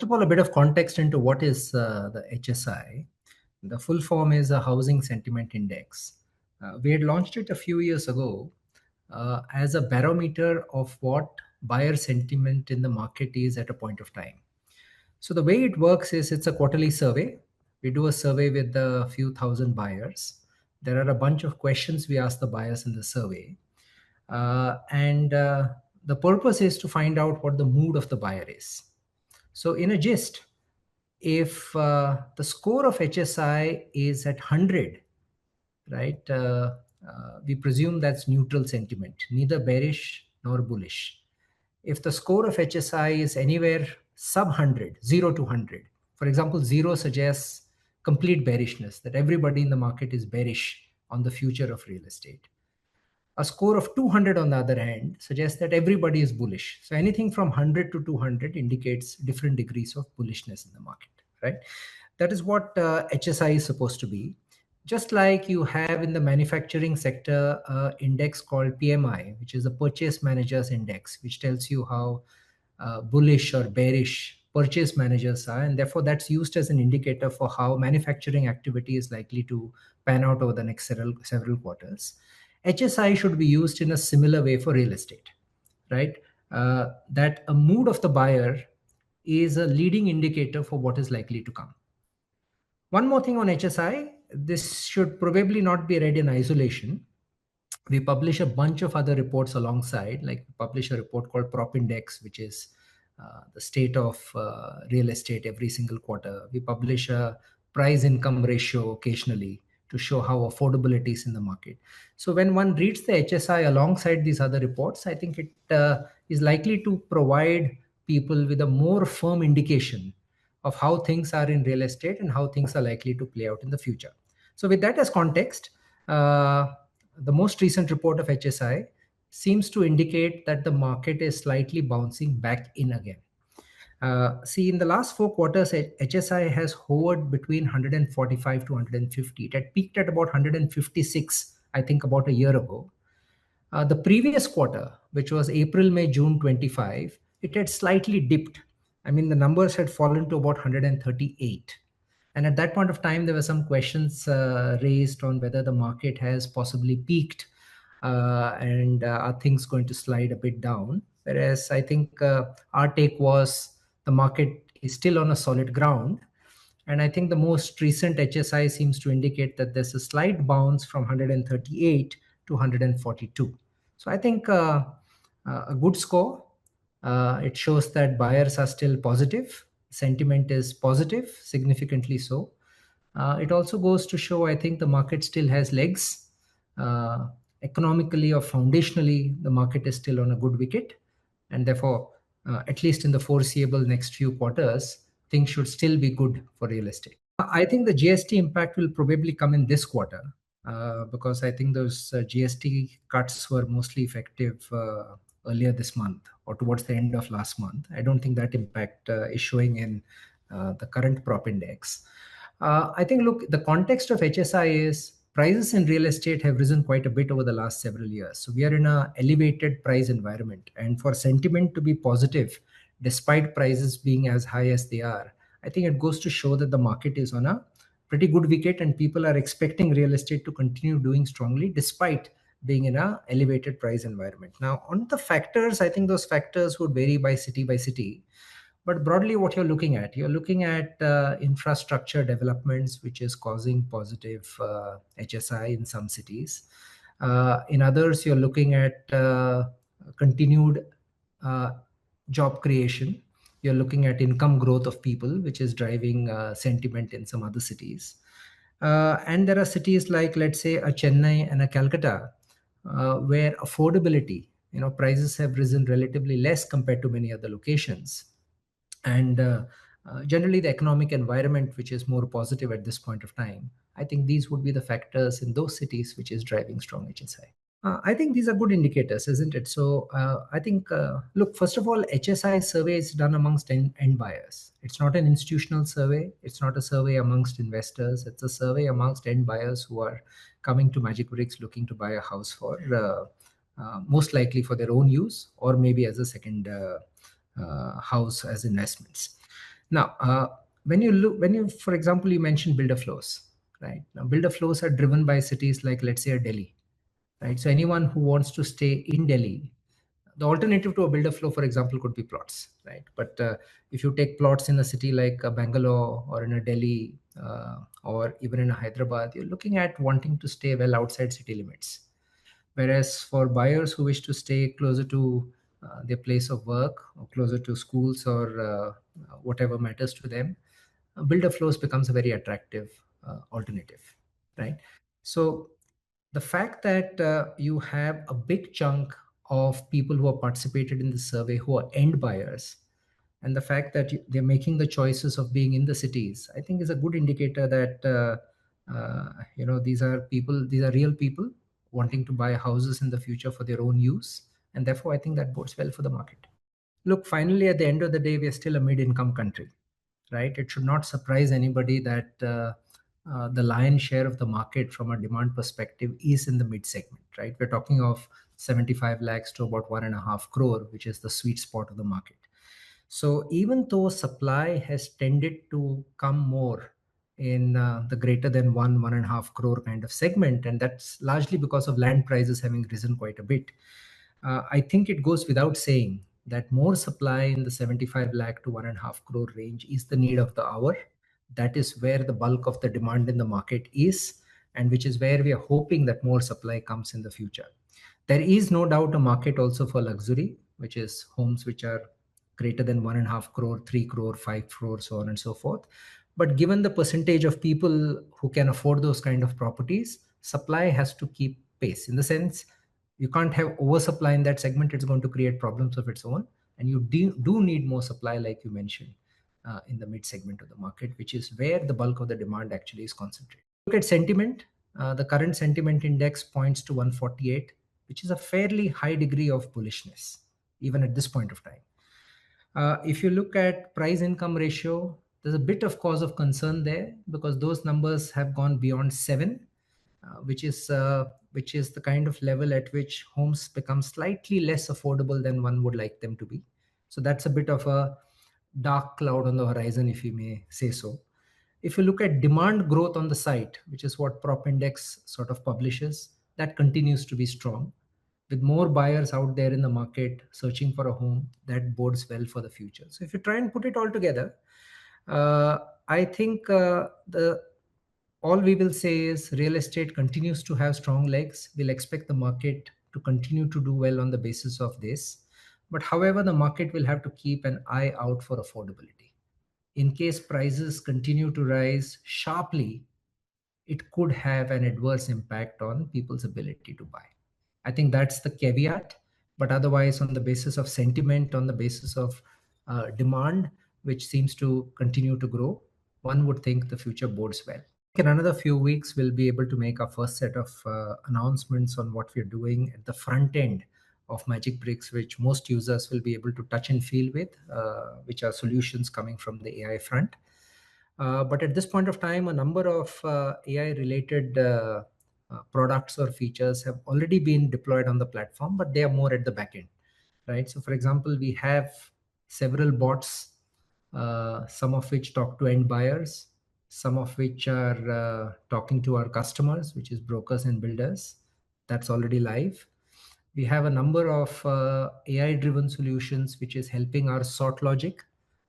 of all, a bit of context into what is the HSI. The full form is a Housing Sentiment Index. We had launched it a few years ago as a barometer of what buyer sentiment in the market is at a point of time. So the way it works is it's a quarterly survey. We do a survey with a few thousand buyers. There are a bunch of questions we ask the buyers in the survey. And the purpose is to find out what the mood of the buyer is. So in a gist, if the score of HSI is at 100, right, we presume that's neutral sentiment, neither bearish nor bullish. If the score of HSI is anywhere sub 100, 0 to 100, for example, 0 suggests complete bearishness, that everybody in the market is bearish on the future of real estate. A score of 200, on the other hand, suggests that everybody is bullish. So anything from 100 to 200 indicates different degrees of bullishness in the market, right? That is what HSI is supposed to be. Just like you have in the manufacturing sector index called PMI, which is the Purchase Managers Index, which tells you how bullish or bearish purchase managers are, and therefore that's used as an indicator for how manufacturing activity is likely to pan out over the next several quarters. HSI should be used in a similar way for real estate, right? That a mood of the buyer is a leading indicator for what is likely to come. One more thing on HSI, this should probably not be read in isolation. We publish a bunch of other reports alongside, like we publish a report called PropIndex, which is the state of real estate every single quarter. We publish a price income ratio occasionally to show how affordability is in the market. So when one reads the HSI alongside these other reports, I think it is likely to provide people with a more firm indication of how things are in real estate and how things are likely to play out in the future. So with that as context, the most recent report of HSI seems to indicate that the market is slightly bouncing back in again. See, in the last 4 quarters, HSI has hovered between 145 to 150. It had peaked at about 156, I think, about a year ago. The previous quarter, which was April, May, June 25, it had slightly dipped. I mean, the numbers had fallen to about 138. And at that point of time, there were some questions raised on whether the market has possibly peaked and are things going to slide a bit down. Whereas I think our take was the market is still on a solid ground. And I think the most recent HSI seems to indicate that there's a slight bounce from 138 to 142. So I think a good score. It shows that buyers are still positive. Sentiment is positive, significantly so. It also goes to show, I think, the market still has legs. Economically or foundationally, the market is still on a good wicket. And therefore, at least in the foreseeable next few quarters, things should still be good for real estate. I think the GST impact will probably come in this quarter because I think those GST cuts were mostly effective earlier this month or towards the end of last month. I don't think that impact is showing in the current prop index. I think, look, the context of HSI is prices in real estate have risen quite a bit over the last several years. So we are in an elevated price environment. And for sentiment to be positive, despite prices being as high as they are, I think it goes to show that the market is on a pretty good wicket and people are expecting real estate to continue doing strongly despite being in an elevated price environment. Now, on the factors, I think those factors would vary by city. But broadly, what you're looking at infrastructure developments, which is causing positive HSI in some cities. In others, you're looking at continued job creation. You're looking at income growth of people, which is driving sentiment in some other cities. And there are cities like, let's say, a Chennai and a Calcutta, where affordability, prices have risen relatively less compared to many other locations. And generally the economic environment, which is more positive at this point of time. I think these would be the factors in those cities which is driving strong HSI. I think these are good indicators, isn't it? So I think, look, first of all, HSI survey is done amongst end buyers. It's not an institutional survey. It's not a survey amongst investors. It's a survey amongst end buyers who are coming to Magicbricks looking to buy a house for most likely for their own use or maybe as a second house as investments. Now, for example, you mentioned builder flows, right? Now, builder flows are driven by cities like, let's say, Delhi, right? So anyone who wants to stay in Delhi, the alternative to a builder flow, for example, could be plots, right? But if you take plots in a city like Bangalore or in a Delhi or even in a Hyderabad, you're looking at wanting to stay well outside city limits. Whereas for buyers who wish to stay closer to their place of work or closer to schools or whatever matters to them, builder flows becomes a very attractive alternative, right? So the fact that you have a big chunk of people who have participated in the survey who are end buyers, and the fact that they're making the choices of being in the cities, I think is a good indicator that these are real people wanting to buy houses in the future for their own use, and therefore I think that bodes well for the market. Look, finally, at the end of the day, we are still a mid-income country, right? It should not surprise anybody that the lion's share of the market from a demand perspective is in the mid segment, right? We're talking of 75 lakhs to about 1.5 crore, which is the sweet spot of the market. So even though supply has tended to come more in the greater than 1.5 crore kind of segment, and that's largely because of land prices having risen quite a bit, I think it goes without saying that more supply in the 75 lakh to 1.5 crore range is the need of the hour. That is where the bulk of the demand in the market is, and which is where we are hoping that more supply comes in the future. There is no doubt a market also for luxury, which is homes which are greater than 1.5 crore, 3 crore, 5 crore, so on and so forth. But given the percentage of people who can afford those kind of properties, supply has to keep pace. In the sense, you can't have oversupply in that segment, it's going to create problems of its own. And you do need more supply, like you mentioned, in the mid segment of the market, which is where the bulk of the demand actually is concentrated. Look at sentiment. The current sentiment index points to 148, which is a fairly high degree of bullishness, even at this point of time. If you look at price income ratio, there's a bit of cause of concern there because those numbers have gone beyond 7, which is the kind of level at which homes become slightly less affordable than one would like them to be. So that's a bit of a dark cloud on the horizon, if you may say so. If you look at demand growth on the site, which is what PropIndex sort of publishes, that continues to be strong. With more buyers out there in the market searching for a home, that bodes well for the future. So if you try and put it all together, uh, I think the all we will say is real estate continues to have strong legs. We'll expect the market to continue to do well on the basis of this. But however, the market will have to keep an eye out for affordability. In case prices continue to rise sharply, it could have an adverse impact on people's ability to buy. I think that's the caveat. But otherwise, on the basis of sentiment, on the basis of demand, which seems to continue to grow, one would think the future bodes well. In another few weeks, we'll be able to make our first set of announcements on what we're doing at the front end of Magicbricks, which most users will be able to touch and feel with, which are solutions coming from the AI front. But at this point of time, a number of AI-related products or features have already been deployed on the platform, but they are more at the back end, right? So, for example, we have several bots, some of which talk to end buyers, some of which are talking to our customers, which is brokers and builders. That's already live. We have a number of AI-driven solutions, which is helping our sort logic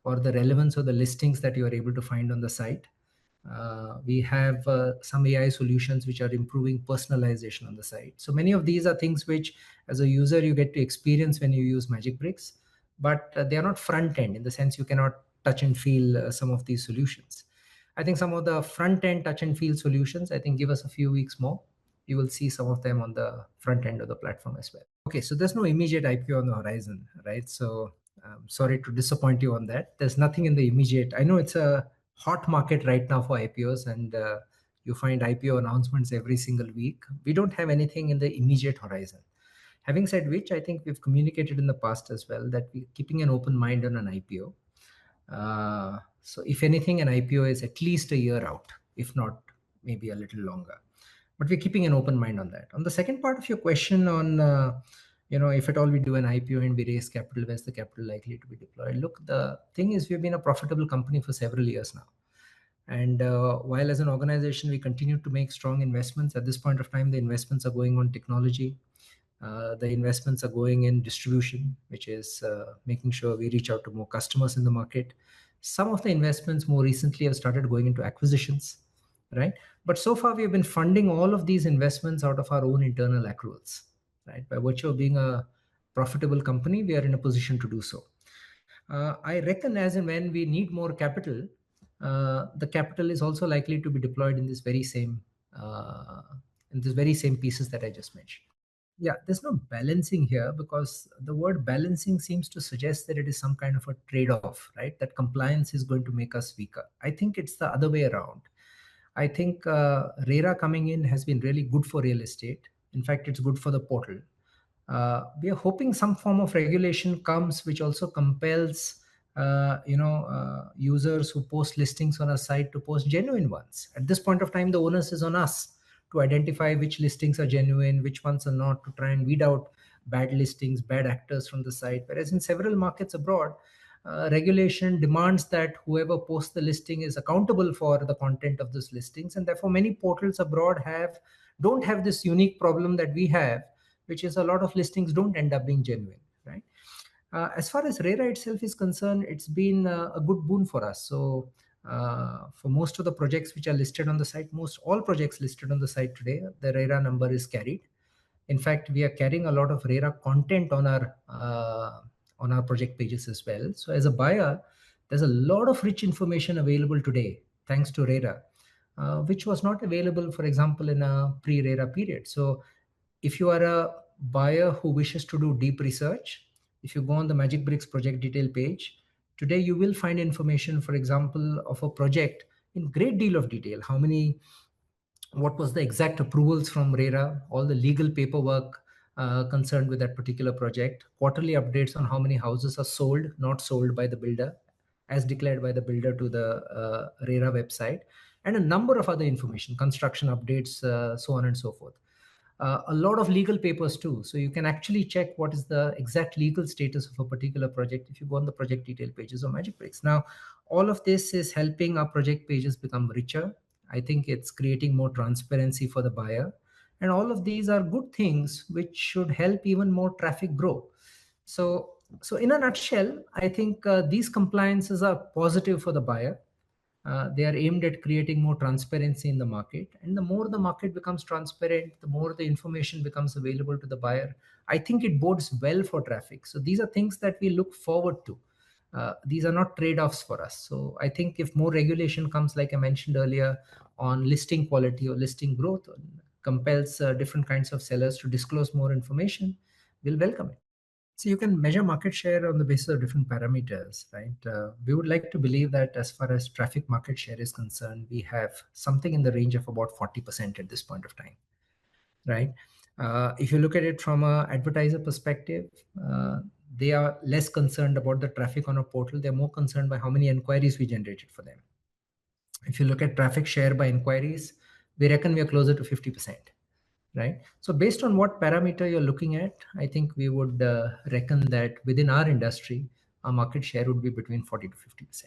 or the relevance of the listings that you are able to find on the site. We have some AI solutions which are improving personalization on the site. So many of these are things which, as a user, you get to experience when you use Magicbricks, but they are not front end in the sense you cannot touch and feel some of these solutions. I think some of the front end touch and feel solutions, I think give us a few weeks more. You will see some of them on the front end of the platform as well. Okay, so there's no immediate IPO on the horizon, right? So sorry to disappoint you on that. There's nothing in the immediate. I know it's a hot market right now for IPOs, and you find IPO announcements every single week. We don't have anything in the immediate horizon. Having said which, I think we've communicated in the past as well that we're keeping an open mind on an IPO. So if anything, an IPO is at least a year out, if not maybe a little longer. But we're keeping an open mind on that. On the second part of your question on if at all we do an IPO and we raise capital, where's the capital likely to be deployed? Look, the thing is, we've been a profitable company for several years now. And while as an organization, we continue to make strong investments, at this point of time, the investments are going on technology. The investments are going in distribution, which is making sure we reach out to more customers in the market. Some of the investments more recently have started going into acquisitions, right? But so far, we have been funding all of these investments out of our own internal accruals, right? By virtue of being a profitable company, we are in a position to do so. I reckon as and when we need more capital, the capital is also likely to be deployed in uh, this very same pieces that I just mentioned. Yeah, there's no balancing here, because the word balancing seems to suggest that it is some kind of a trade-off, right? That compliance is going to make us weaker. I think it's the other way around. I think RERA coming in has been really good for real estate. In fact, it's good for the portal. We are hoping some form of regulation comes which also compels users who post listings on a site to post genuine ones. At this point of time, the onus is on us to identify which listings are genuine, which ones are not, to try and weed out bad listings, bad actors from the site. Whereas in several markets abroad, regulation demands that whoever posts the listing is accountable for the content of those listings, and therefore many portals abroad don't have this unique problem that we have, which is a lot of listings don't end up being genuine, right? As far as RERA itself is concerned, it's been a good boon for us. So for most of the projects which are listed on the site, most all projects listed on the site today, the RERA number is carried. In fact, we are carrying a lot of RERA content on our project pages as well. So as a buyer, there's a lot of rich information available today thanks to RERA, which was not available, for example, in a pre-RERA period. So if you are a buyer who wishes to do deep research, if you go on the Magicbricks project detail page, today you will find information, for example, of a project in great deal of detail. What was the exact approvals from RERA, all the legal paperwork concerned with that particular project, quarterly updates on how many houses are sold, not sold by the builder, as declared by the builder to the RERA website, and a number of other information, construction updates, so on and so forth. A lot of legal papers too. So you can actually check what is the exact legal status of a particular project if you go on the project detail pages of Magicbricks. Now, all of this is helping our project pages become richer. I think it's creating more transparency for the buyer. And all of these are good things which should help even more traffic grow. So in a nutshell, I think these compliances are positive for the buyer. They are aimed at creating more transparency in the market. And the more the market becomes transparent, the more the information becomes available to the buyer. I think it bodes well for traffic. So these are things that we look forward to. These are not trade-offs for us. So I think if more regulation comes, like I mentioned earlier, on listing quality or listing growth, or compels different kinds of sellers to disclose more information, we'll welcome it. So you can measure market share on the basis of different parameters, right? We would like to believe that as far as traffic market share is concerned, we have something in the range of about 40% at this point of time, right? If you look at it from an advertiser perspective, they are less concerned about the traffic on a portal. They're more concerned by how many inquiries we generated for them. If you look at traffic share by inquiries, we reckon we are closer to 50%. Right. So based on what parameter you're looking at, I think we would reckon that within our industry, our market share would be between 40 to 50%.